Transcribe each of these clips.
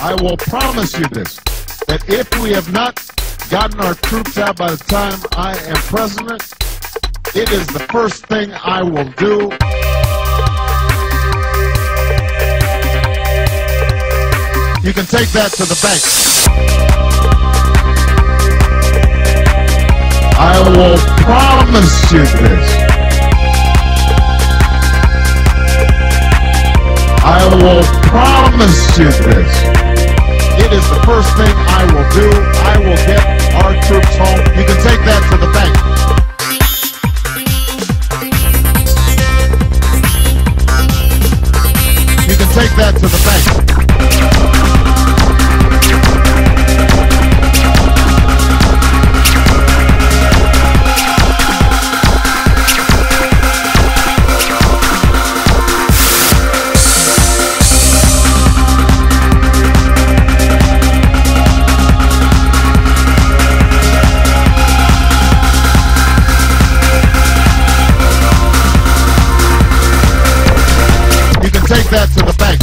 I will promise you this, that if we have not gotten our troops out by the time I am president, it is the first thing I will do. You can take that to the bank. I will promise you this. I will promise you this. It is the first thing I will do. I will get our troops home. You can take that to the bank. You can take that to the bank. Take that to the bank.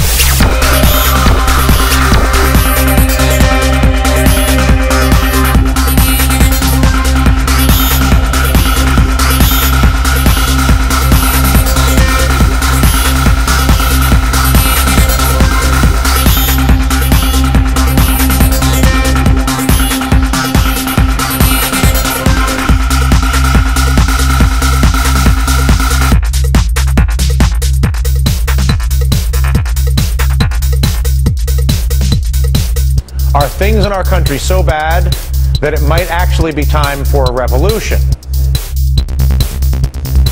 Are things in our country so bad that it might actually be time for a revolution?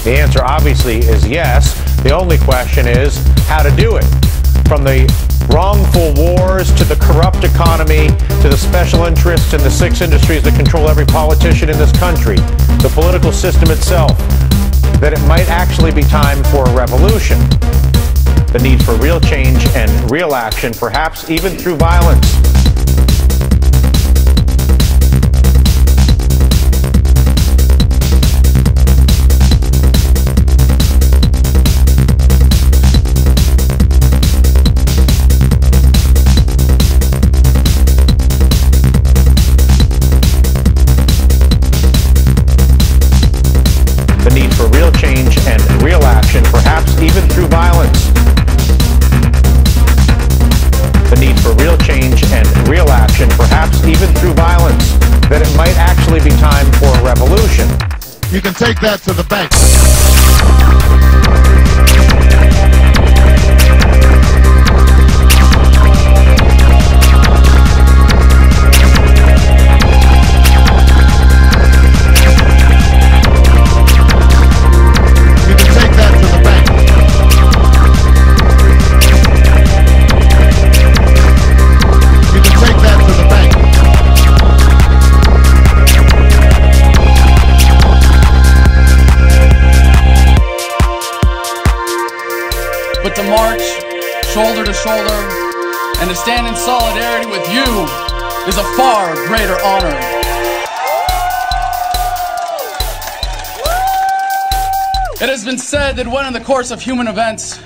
The answer obviously is yes. The only question is how to do it. From the wrongful wars to the corrupt economy to the special interests in the 6 industries that control every politician in this country, the political system itself, that it might actually be time for a revolution. The need for real change and real action, perhaps even through violence. The need for real change and real action, perhaps even through violence. The need for real change and real action, perhaps even through violence. That it might actually be time for a revolution. You can take that to the bank. But to march shoulder to shoulder and to stand in solidarity with you is a far greater honor. It has been said that when in the course of human events,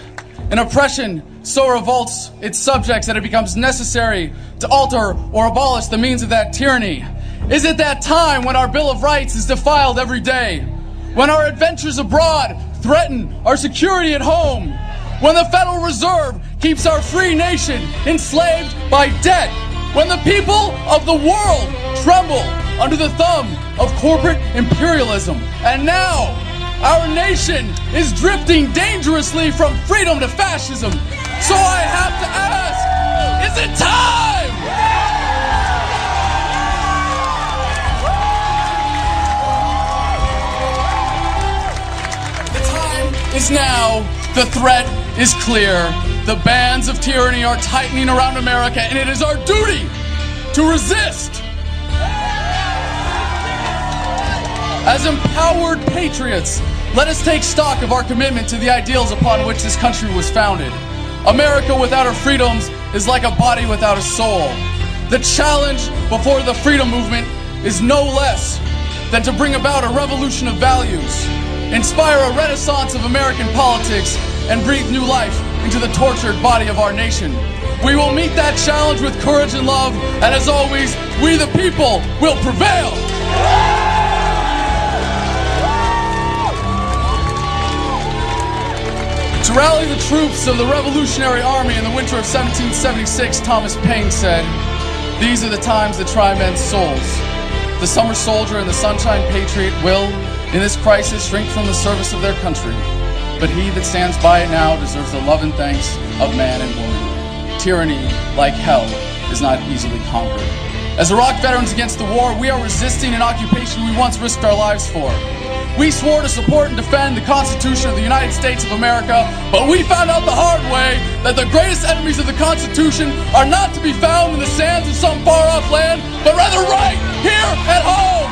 an oppression so revolts its subjects that it becomes necessary to alter or abolish the means of that tyranny. Is it that time when our Bill of Rights is defiled every day? When our adventures abroad threaten our security at home? When the Federal Reserve keeps our free nation enslaved by debt? When the people of the world tremble under the thumb of corporate imperialism? And now, our nation is drifting dangerously from freedom to fascism. So I have to ask, is it time? The time is now. The threat is clear. The bands of tyranny are tightening around America, and it is our duty to resist. As empowered patriots, let us take stock of our commitment to the ideals upon which this country was founded. America without her freedoms is like a body without a soul. The challenge before the freedom movement is no less than to bring about a revolution of values, inspire a renaissance of American politics, and breathe new life into the tortured body of our nation. We will meet that challenge with courage and love, and as always, we the people will prevail. To rally the troops of the Revolutionary Army in the winter of 1776, Thomas Paine said, "These are the times that try men's souls. The summer soldier and the sunshine patriot will, in this crisis, shrink from the service of their country. But he that stands by it now deserves the love and thanks of man and woman. Tyranny, like hell, is not easily conquered." As Iraq veterans against the war, we are resisting an occupation we once risked our lives for. We swore to support and defend the Constitution of the United States of America, but we found out the hard way that the greatest enemies of the Constitution are not to be found in the sands of some far-off land, but rather right here at home.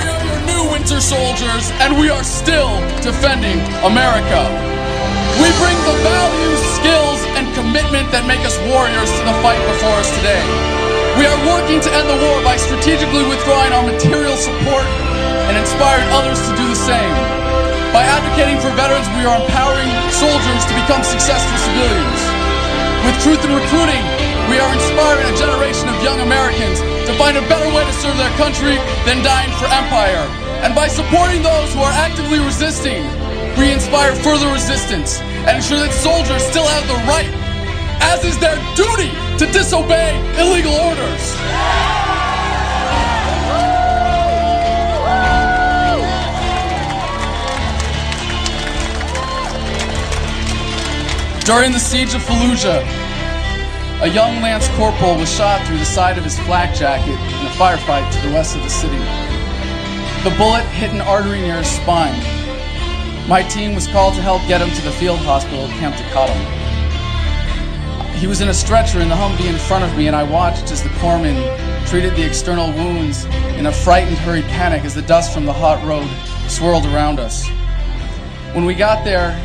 We are your new winter soldiers, and we are still defending America. We bring the values, skills, and commitment that make us warriors to the fight before us today. We are working to end the war by strategically withdrawing our material support and inspiring others to do the same. By advocating for veterans, we are empowering soldiers to become successful civilians. With Truth in Recruiting, we are inspiring a generation of young Americans to find a better way to serve their country than dying for empire. And by supporting those who are actively resisting, we inspire further resistance and ensure that soldiers still have the right, as is their duty, to disobey illegal orders. During the siege of Fallujah, a young Lance Corporal was shot through the side of his flak jacket in a firefight to the west of the city. The bullet hit an artery near his spine. My team was called to help get him to the field hospital at Camp Takatum. He was in a stretcher in the Humvee in front of me, and I watched as the corpsman treated the external wounds in a frightened, hurried panic as the dust from the hot road swirled around us. When we got there,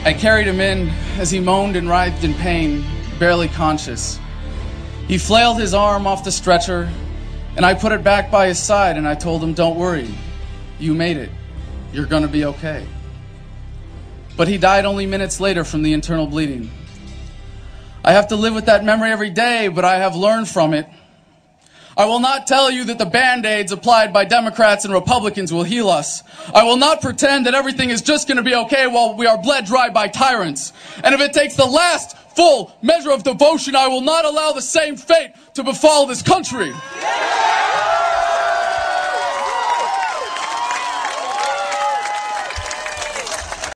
I carried him in as he moaned and writhed in pain, barely conscious. He flailed his arm off the stretcher, and I put it back by his side, and I told him, "Don't worry, you made it. You're gonna be okay." But he died only minutes later from the internal bleeding. I have to live with that memory every day, but I have learned from it. I will not tell you that the Band-Aids applied by Democrats and Republicans will heal us. I will not pretend that everything is just gonna be okay while we are bled dry by tyrants. And if it takes the last full measure of devotion, I will not allow the same fate to befall this country.